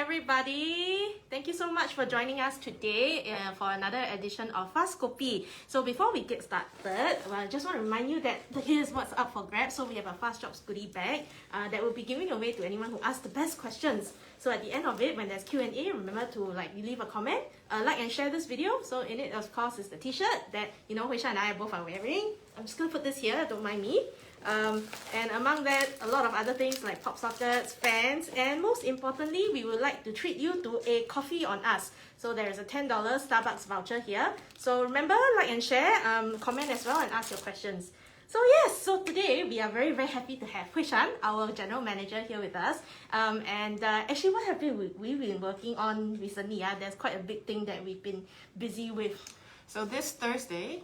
everybody. Thank you so much for joining us today for another edition of Fast Copy. So before we get started, I just want to remind you that here's what's up for grabs. So we have a Fast Jobs goodie bag that we'll be giving away to anyone who asks the best questions. So at the end of it, when there's Q&A, remember to leave a comment, like and share this video. So in it, of course, is the t-shirt that Huishan and I both are wearing. I'm just gonna put this here, don't mind me. And among that, a lot of other things like pop sockets, fans, and most importantly, we would like to treat you to a coffee on us. So there is a $10 Starbucks voucher here. So remember, like and share, comment as well, and ask your questions. So yes, so today we are very, very happy to have Huishan, our general manager, here with us. Actually, what have we been working on recently? There's quite a big thing that we've been busy with. So this Thursday,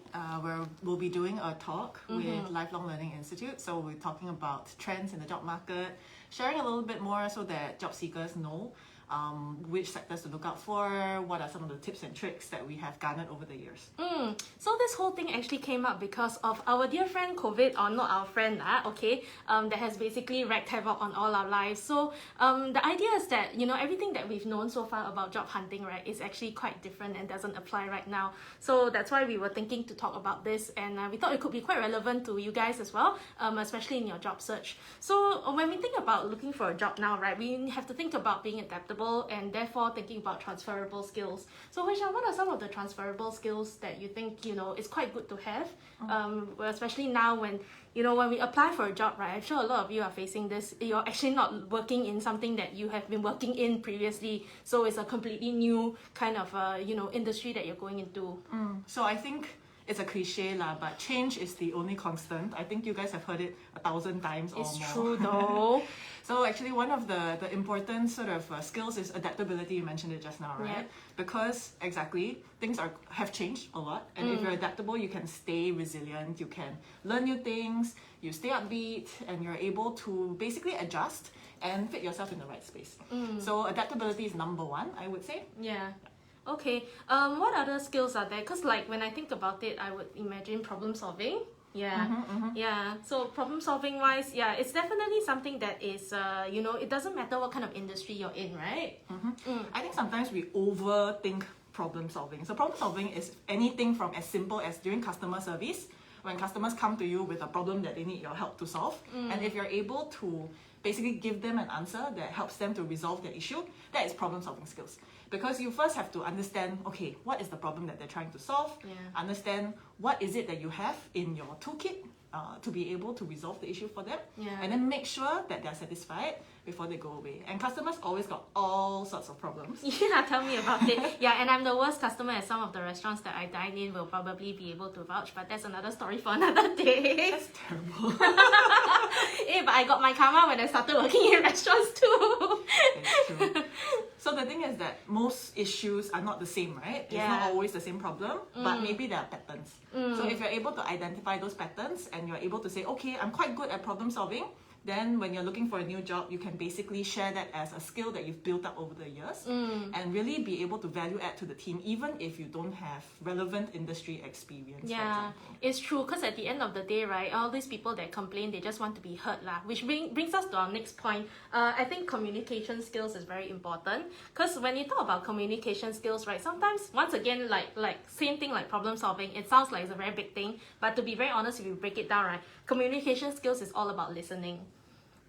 we'll be doing a talk with Lifelong Learning Institute. So we're talking about trends in the job market, sharing a little bit more so that job seekers know which sectors to look out for, what are some of the tips and tricks that we have garnered over the years. So this whole thing actually came up because of our dear friend COVID, or not our friend, that has basically wreaked havoc on all our lives. So the idea is that, everything that we've known so far about job hunting, right, is actually quite different and doesn't apply right now. So that's why we were thinking to talk about this, and we thought it could be quite relevant to you guys as well, especially in your job search. So when we think about looking for a job now, right, we have to think about being adaptable and therefore thinking about transferable skills. So Huishan, what are some of the transferable skills that you think, is quite good to have, especially now when we apply for a job, right? I'm sure a lot of you are facing this. You're actually not working in something that you have been working in previously. So it's a completely new kind of, industry that you're going into. So I think it's a cliche but change is the only constant. I think you guys have heard it 1,000 times or more. It's true though. So actually one of the important sort of skills is adaptability. You mentioned it just now, right? Yeah. Because exactly, things have changed a lot. And if you're adaptable, you can stay resilient, you can learn new things, you stay upbeat, and you're able to basically adjust and fit yourself in the right space. So adaptability is number one, I would say. Yeah. Okay, what other skills are there? Because when I think about it, I would imagine problem solving. Yeah, so problem solving wise, it's definitely something that is, it doesn't matter what kind of industry you're in, right? I think sometimes we overthink problem solving. So problem solving is anything from as simple as during customer service, when customers come to you with a problem that they need your help to solve, and if you're able to basically give them an answer that helps them to resolve their issue, that is problem solving skills. Because you first have to understand, okay, what is the problem that they're trying to solve? Understand what is it that you have in your toolkit to be able to resolve the issue for them. And then make sure that they're satisfied before they go away. And customers always got all sorts of problems. Yeah, tell me about it. Yeah, and I'm the worst customer at some of the restaurants that I dine in will probably be able to vouch, but that's another story for another day. That's terrible. But I got my karma when I started working in restaurants too. It's true. So the thing is that most issues are not the same, right? It's not always the same problem, but maybe there are patterns. So if you're able to identify those patterns and you're able to say, okay, I'm quite good at problem solving, then when you're looking for a new job, you can basically share that as a skill that you've built up over the years and really be able to value add to the team, even if you don't have relevant industry experience. Yeah, it's true, because at the end of the day, right, all these people that complain, they just want to be heard, which brings us to our next point. I think communication skills is very important, because when you talk about communication skills, right, sometimes, once again, like same thing like problem solving, it sounds like it's a very big thing, but to be very honest, if you break it down, right, communication skills is all about listening.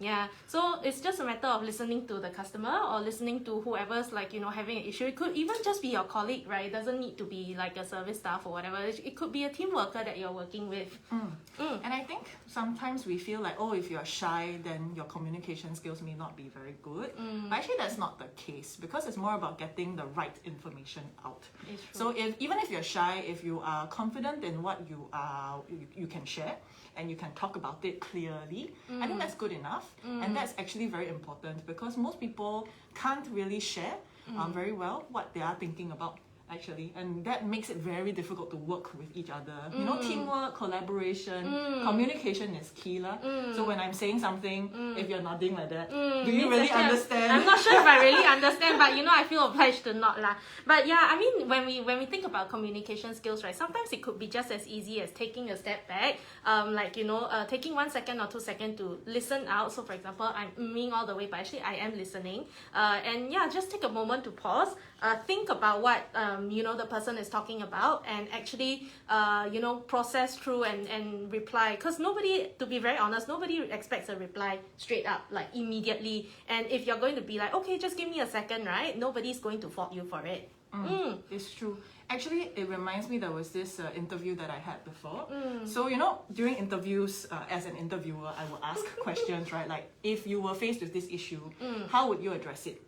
Yeah, so it's just a matter of listening to the customer or listening to whoever's having an issue. It could even just be your colleague, right? It doesn't need to be like a service staff or whatever. It could be a team worker that you're working with. And I think sometimes we feel like, if you're shy, then your communication skills may not be very good. But actually that's not the case, because it's more about getting the right information out. So even if you're shy, if you are confident in what you can share, and you can talk about it clearly, I think that's good enough. And that's actually very important, because most people can't really share very well what they are thinking about. actually, and that makes it very difficult to work with each other. You know, teamwork, collaboration, communication is key lah. So when I'm saying something, if you're nodding like that, do you really understand? I'm not sure if I really understand, but you know, I feel obliged to nod lah. But yeah, I mean, when we think about communication skills, right, sometimes it could be just as easy as taking a step back, like, you know, taking 1 second or 2 seconds to listen out. So for example, I'm umming all the way, but actually I am listening. And yeah, just take a moment to pause, think about what you know, the person is talking about, and actually you know, process through and reply. Because nobody, to be very honest, nobody expects a reply straight up, like immediately. And if you're going to be like, okay, just give me a second, right, nobody's going to fault you for it. It's true. Actually, it reminds me, there was this interview that I had before. So, you know, during interviews, as an interviewer, I will ask questions, right? Like, if you were faced with this issue, how would you address it?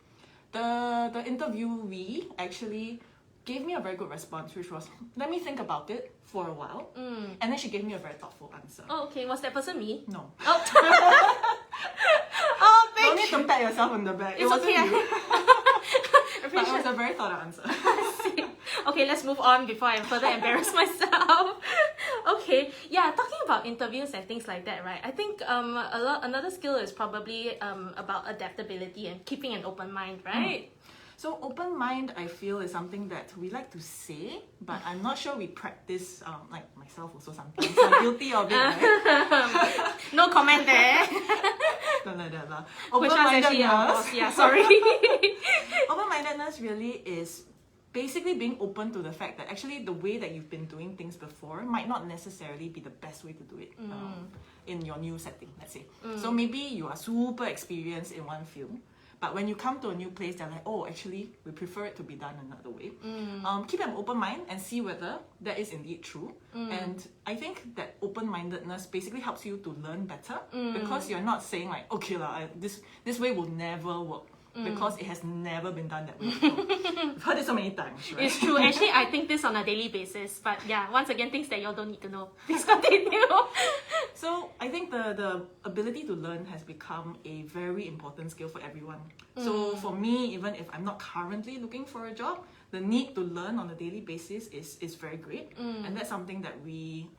The interviewee actually gave me a very good response, which was, let me think about it for a while. And then she gave me a very thoughtful answer. Oh, okay. Was that person me? No. Oh, oh thank Don't need to pat yourself on the back. It's it wasn't okay. you. But it was a very thought out answer. Okay, let's move on before I further embarrass myself. Okay, yeah, talking about interviews and things like that, right? I think another skill is probably about adaptability and keeping an open mind, right? So open mind, I feel, is something that we like to say, but I'm not sure we practice, like myself also sometimes. I'm guilty of it, right? No comment there. Don't like that lah. Which one's actually yeah, sorry. Open-mindedness really is basically being open to the fact that actually the way that you've been doing things before might not necessarily be the best way to do it in your new setting, let's say. So maybe you are super experienced in one field, but when you come to a new place, they're like, oh, actually, we prefer it to be done another way. Keep an open mind and see whether that is indeed true. And I think that open-mindedness basically helps you to learn better, because you're not saying like, okay, this way will never work. Because it has never been done that way before. We've heard it so many times, right? It's true. Actually, I think this on a daily basis. But yeah, once again, things that y'all don't need to know. Please continue. So I think the ability to learn has become a very important skill for everyone. So for me, even if I'm not currently looking for a job, the need to learn on a daily basis is very great. And that's something that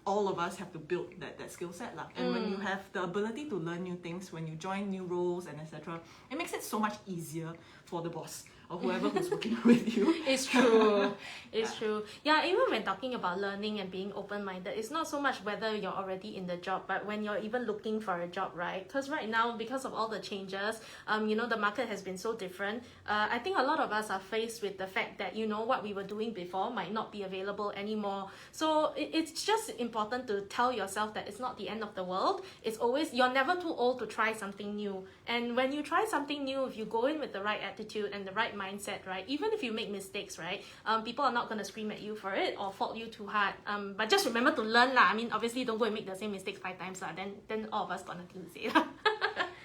all of us have to build that skill set lah. And when you have the ability to learn new things, when you join new roles and etc., it makes it so much easier for the boss or whoever who's working with you. It's true. It's true. Yeah, even when talking about learning and being open-minded, it's not so much whether you're already in the job, but when you're even looking for a job, right? Because right now, because of all the changes, you know, the market has been so different. I think a lot of us are faced with the fact that, you know, what we were doing before might not be available anymore. So it's just important to tell yourself that it's not the end of the world. It's always, you're never too old to try something new. And when you try something new, if you go in with the right attitude and the right mindset, right, even if you make mistakes, right, people are not going to scream at you for it or fault you too hard. But just remember to learn lah. I mean, obviously don't go and make the same mistakes 5 times lah. Then all of us gonna lose it.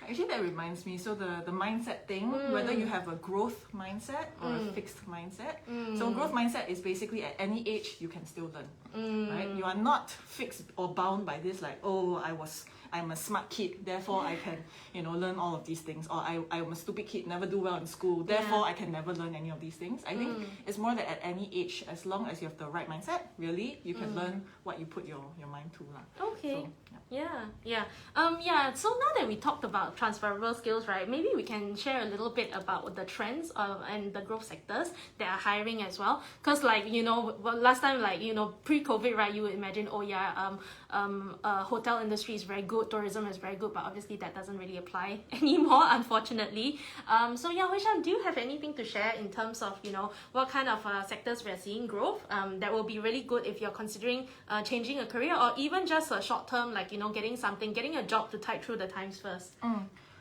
Actually, that reminds me, so the mindset thing, whether you have a growth mindset or a fixed mindset. So growth mindset is basically at any age you can still learn, right? You are not fixed or bound by this like, oh, I'm a smart kid, therefore I can, you know, learn all of these things. Or I'm a stupid kid, never do well in school, therefore I can never learn any of these things. I think it's more that at any age, as long as you have the right mindset, really, you can learn what you put your mind to lah. Okay. So, yeah. So now that we talked about transferable skills, right, maybe we can share a little bit about the trends and the growth sectors that are hiring as well. Because like, you know, last time, like, you know, pre-COVID, right, you would imagine, oh yeah, hotel industry is very good, tourism is very good, but obviously that doesn't really apply anymore, unfortunately. So yeah, Huishan, do you have anything to share in terms of, you know, what kind of sectors we're seeing growth that will be really good if you're considering changing a career, or even just a short term, like, you know, getting a job to tide through the times first?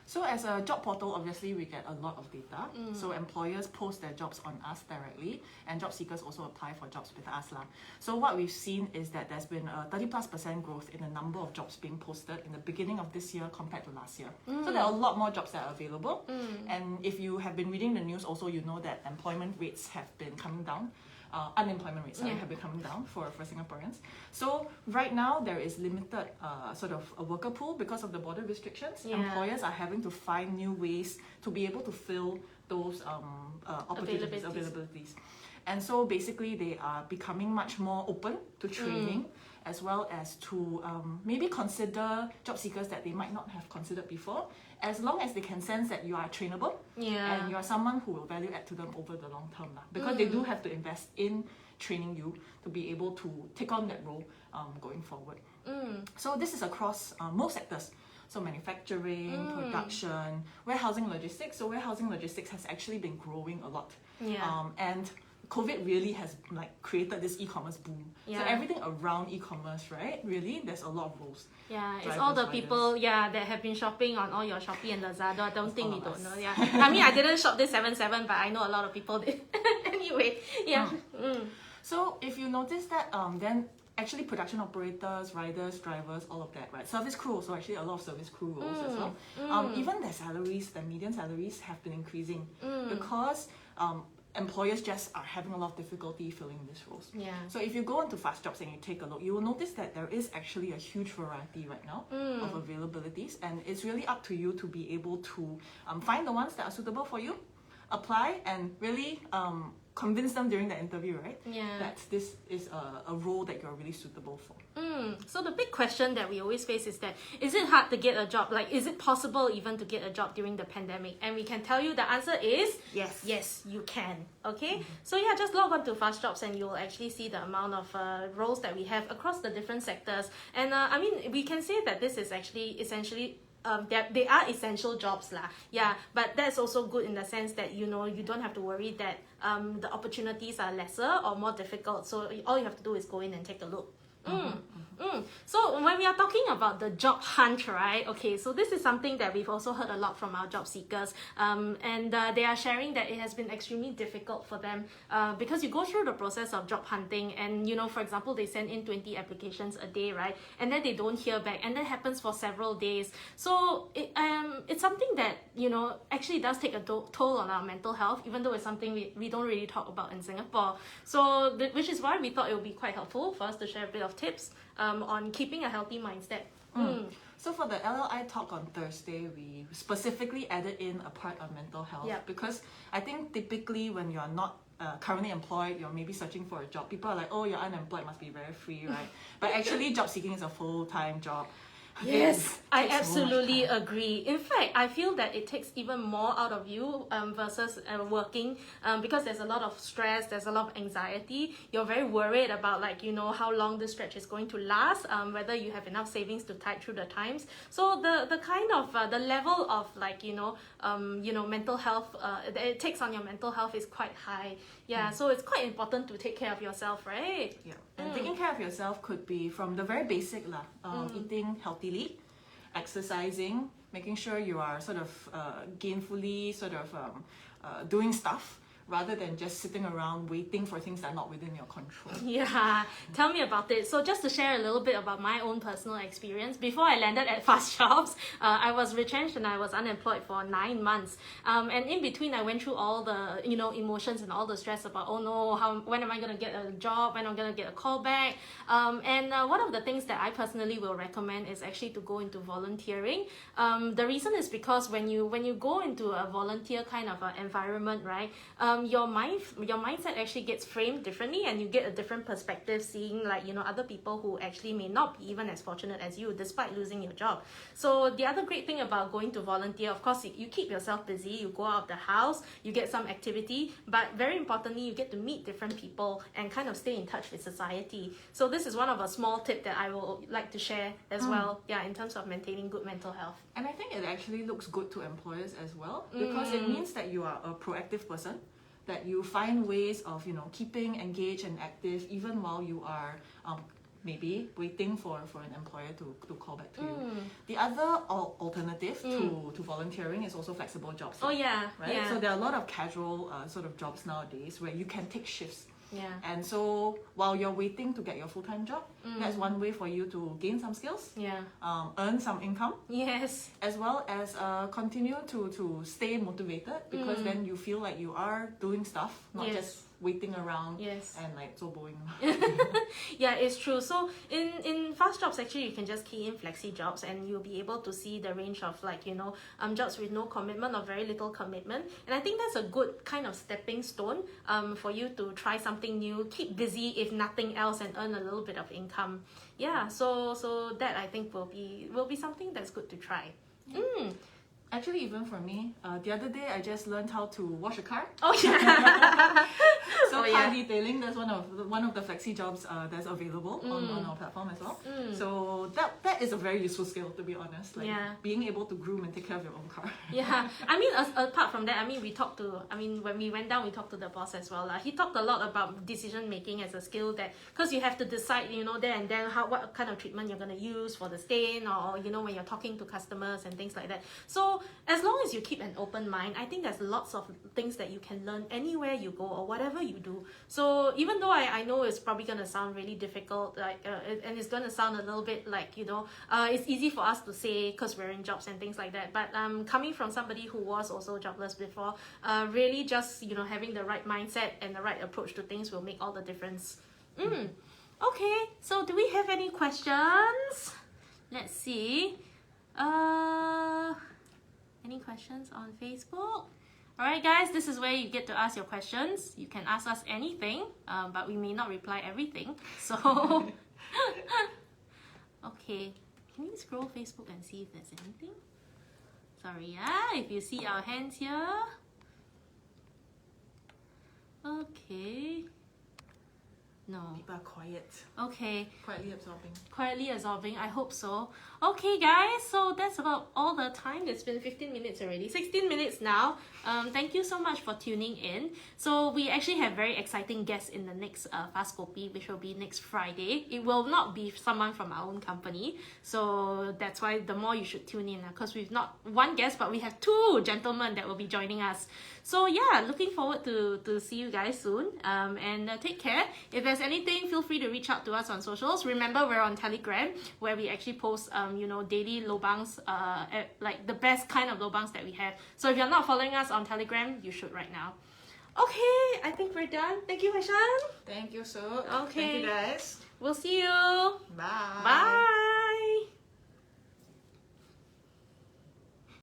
So as a job portal, obviously we get a lot of data. So employers post their jobs on us directly, and job seekers also apply for jobs with us lah. So what we've seen is that there's been a 30+% growth in the number of jobs being posted in the beginning of this year compared to last year. So there are a lot more jobs that are available. And if you have been reading the news also, you know that employment rates have been coming down. Unemployment rates have been coming down for Singaporeans. So right now there is limited sort of a worker pool because of the border restrictions. Employers are having to find new ways to be able to fill those opportunities, availabilities. And so basically they are becoming much more open to training, as well as to maybe consider job seekers that they might not have considered before, as long as they can sense that you are trainable and you are someone who will value add to them over the long term. Because they do have to invest in training you to be able to take on that role going forward. So this is across most sectors. So manufacturing, production, warehousing logistics. So warehousing logistics has actually been growing a lot. And COVID really has like created this e-commerce boom. So everything around e-commerce, right? Really, there's a lot of roles. Yeah, it's Drivers, all the riders. people, that have been shopping on all your Shopee and Lazada. I don't think we don't know. Yeah, I mean, I didn't shop this 7/7, but I know a lot of people did. Anyway, So if you notice that, then actually production operators, riders, drivers, all of that, right? Service crew, so actually a lot of service crew roles as well. Even their salaries, their median salaries have been increasing because employers just are having a lot of difficulty filling these roles. So if you go into Fast Jobs and you take a look, you will notice that there is actually a huge variety right now of availabilities, and it's really up to you to be able to find the ones that are suitable for you, apply, and really convince them during the interview, right? That this is a role that you're really suitable for. So the big question that we always face is that, is it hard to get a job? Like, is it possible even to get a job during the pandemic? And we can tell you the answer is yes, you can. Okay, so just log on to Fast Jobs and you'll actually see the amount of roles that we have across the different sectors. And I mean, we can say that this is actually essentially they are essential jobs lah. But that's also good in the sense that you don't have to worry that the opportunities are lesser or more difficult. So all you have to do is go in and take a look. So when we are talking about the job hunt, right? Okay, so this is something that we've also heard a lot from our job seekers, and they are sharing that it has been extremely difficult for them because you go through the process of job hunting, and for example, they send in 20 applications a day, right? And then they don't hear back, and that happens for several days. So it's something that actually does take a toll on our mental health, even though it's something we don't really talk about in Singapore. So which is why we thought it would be quite helpful for us to share a bit of tips on keeping a healthy mindset. So for the LLI talk on Thursday, we specifically added in a part on mental health because I think typically when you're not currently employed, you're maybe searching for a job. People are like, oh, you're unemployed, must be very free, right? But actually job seeking is a full-time job. Yes, I absolutely agree. In fact, I feel that it takes even more out of you versus working because there's a lot of stress, there's a lot of anxiety. You're very worried about how long this stretch is going to last, whether you have enough savings to tide through the times. So the kind of the level of mental health that it takes on your mental health is quite high. So it's quite important to take care of yourself, right? And taking care of yourself could be from the very basic eating healthily, exercising, making sure you are sort of gainfully doing stuff rather than just sitting around waiting for things that are not within your control. Tell me about it. So just to share a little bit about my own personal experience, before I landed at Fast Jobs, I was retrenched and I was unemployed for 9 months. And in between, I went through all the emotions and all the stress about, oh no, when am I going to get a job? When am I going to get a call back? And one of the things that I personally will recommend is actually to go into volunteering. The reason is because when you go into a volunteer kind of environment, right? Your mindset actually gets framed differently, and you get a different perspective, seeing other people who actually may not be even as fortunate as you despite losing your job. So the other great thing about going to volunteer, of course, you keep yourself busy, you go out of the house, you get some activity, but very importantly, you get to meet different people and kind of stay in touch with society. So this is one of a small tip that I will like to share as well, in terms of maintaining good mental health. And I think it actually looks good to employers as well because it means that you are a proactive person, that you find ways of keeping engaged and active even while you are maybe waiting for an employer to call back to you. The other alternative to volunteering is also flexible jobs. Right? So there are a lot of casual sort of jobs nowadays where you can take shifts. And so while you're waiting to get your full-time job, that's one way for you to gain some skills, earn some income, as well as continue to stay motivated because then you feel like you are doing stuff, not just waiting around Yes. and like so boring. Yeah, it's true. So in fast jobs, actually, you can just key in flexi jobs and you'll be able to see the range of like, you know, jobs with no commitment or very little commitment. And I think that's a good kind of stepping stone for you to try something new, keep busy if nothing else, and earn a little bit of income. Yeah, so that I think will be something that's good to try. Actually, even for me, the other day I just learned how to wash a car. Oh yeah. So Oh, car yeah. detailing, that's one of the flexi jobs that's available on our platform as well. So that is a very useful skill, to be honest. Like Yeah. being able to groom and take care of your own car. Yeah, I mean, apart from that, I mean, when we went down, we talked to the boss as well. He talked a lot about decision making as a skill, that because you have to decide, you know, there and then what kind of treatment you're gonna use for the stain, or you know, when you're talking to customers and things like that. So as long as you keep an open mind, I think there's lots of things that you can learn anywhere you go or whatever you do. So even though I know it's probably gonna sound really difficult, like and it's gonna sound a little bit like, you know, it's easy for us to say because we're in jobs and things like that. But coming from somebody who was also jobless before, really just, you know, having the right mindset and the right approach to things will make all the difference. Okay, so do we have any questions? Let's see. Any questions on Facebook? Alright guys, this is where you get to ask your questions. You can ask us anything, but we may not reply everything. So, okay. Can you scroll Facebook and see if there's anything? Sorry, if you see our hands here. Okay. No. People are quiet. Okay. Quietly absorbing. Quietly absorbing, I hope so. Okay guys, so that's about all the time. It's been 15 minutes already, 16 minutes now. Thank you so much for tuning in. So we actually have very exciting guests in the next Fast Kopi, which will be next Friday. It will not be someone from our own company, so that's why the more you should tune in, because we've not one guest, but we have two gentlemen that will be joining us. So yeah, looking forward to see you guys soon, and take care. If there's anything, feel free to reach out to us on socials. Remember, we're on Telegram, where we actually post you know, daily lobangs, like the best kind of lobangs that we have. So if you're not following us on Telegram, you should right now. Okay, I think we're done. Thank you, Huishan. Thank you, Su. Okay. Thank you, guys. We'll see you. Bye. Bye.